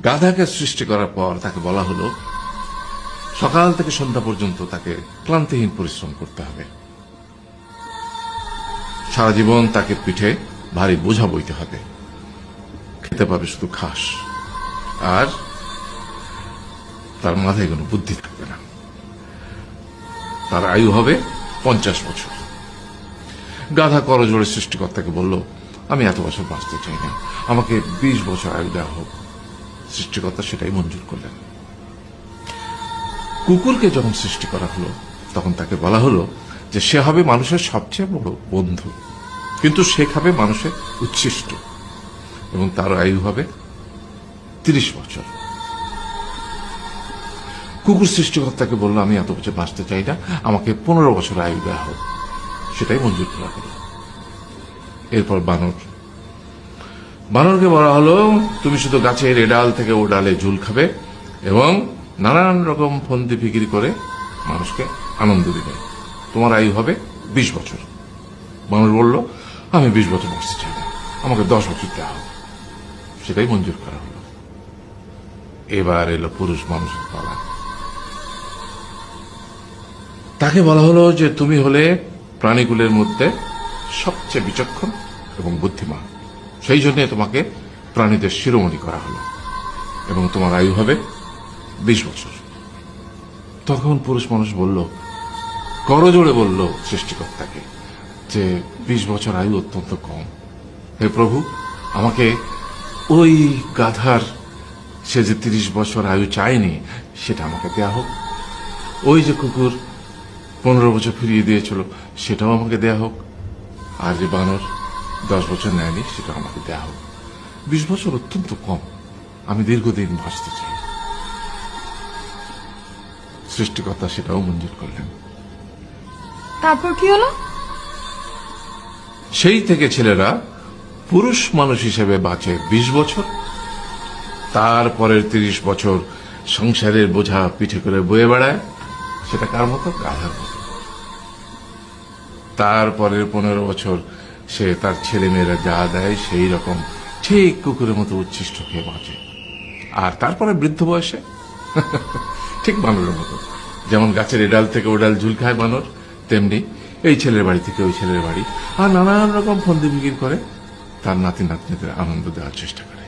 গাধাকে সৃষ্টি করার পর তাকে বলা হলো সকাল থেকে সন্ধ্যা পর্যন্ত তাকে ক্লান্তিহীন পরিশ্রম করতে হবে, সারা জীবন তাকে পিঠে ভারী বোঝা বইতে হবে, খেতে পাবে শুধু ঘাস, আর তার মাথায় কোনো বুদ্ধি থাকবে না। তার আয়ু হবে 50 বছর। গাধা করজোড়ে সৃষ্টিকর্তাকে বলল, আমি এত বছর বাঁচতে চাই না, আমাকে 20 বছর আয়ু দেওয়া হোক। সৃষ্টিকর্তা সেটাই মঞ্জুর করলেন। কুকুরকে যখন সৃষ্টি করা হলো তখন তাকে বলা হলো যে সে হবে মানুষের সবচেয়ে বড় বন্ধু, কিন্তু সে খাবে মানুষের উচ্ছিষ্ট, এবং তার আয়ু হবে 30 বছর। কুকুর সৃষ্টিকর্তাকে বলল, আমি এত বছর বাঁচতে চাই না, আমাকে 15 বছর আয়ু দেওয়া হোক। সেটাই মঞ্জুর করা হলো। এরপর বানরকে বলা হলো, তুমি শুধু গাছের এ ডাল থেকে ও ডালে ঝুল খাবে এবং নানান রকম ফন্দি ফিকির করে মানুষকে আনন্দ দিবে, তোমার আয়ু হবে 20 বছর। বানর বলল, আমি 20 বছর বাঁচতে চাই না, আমাকে 10 বছর দেওয়া হোক। সেটাই মঞ্জুর করা হলো। এবার এলো পুরুষ মানুষের পালা। তাকে বলা হলো যে তুমি হলে প্রাণীকুলের মধ্যে সবচেয়ে বিচক্ষণ এবং বুদ্ধিমান, সেই জন্য তোমাকে প্রাণীদের শিরোমণি করা হলো এবং তোমার আয়ু হবে 20 বছর। তখন পুরুষ মানুষ বলল, করজোড়ে বলল সৃষ্টিকর্তাকে যে 20 বছর আয়ু অত্যন্ত কম, হে প্রভু, আমাকে ওই গাধার সে যে 30 বছর আয়ু চায়নি সেটা আমাকে দেয়া হোক, ওই যে কুকুর 15 বছর ফিরিয়ে দিয়েছিল সেটাও আমাকে দেয়া হোক, আর যে বানর 10 বছর নেয়নি সেটাও আমাকে দেয়া হোক। 20 বছর অত্যন্ত কম, আমি দীর্ঘদিন বাঁচতে চাই। সৃষ্টিকর্তা সেটাও মঞ্জুর করলেন। তারপর কি হলো? সেই থেকে ছেলেরা পুরুষ মানুষ হিসেবে বাঁচে 20 বছর, তারপরের 30 বছর সংসারের বোঝা পিঠে করে বয়ে বেড়ায়, সেটা কার মতো? গাধার মতো। তারপরের 15 বছর সে তার ছেলে মেয়েরা যা দেয় সেই রকম ঠিক কুকুরের মতো উচ্ছিষ্ট খেয়ে বাঁচে। আর তারপরে বৃদ্ধ বয়সে ঠিক বানরের মতো, যেমন গাছের এডাল থেকে ওডাল ঝুল খায় বানর, তেমনি এই ছেলের বাড়ি থেকে ওই ছেলের বাড়ি, আর নানান রকম ফন্দি বিক্রি করে তার নাতি নাতনিদের আনন্দ দেওয়ার চেষ্টা করে।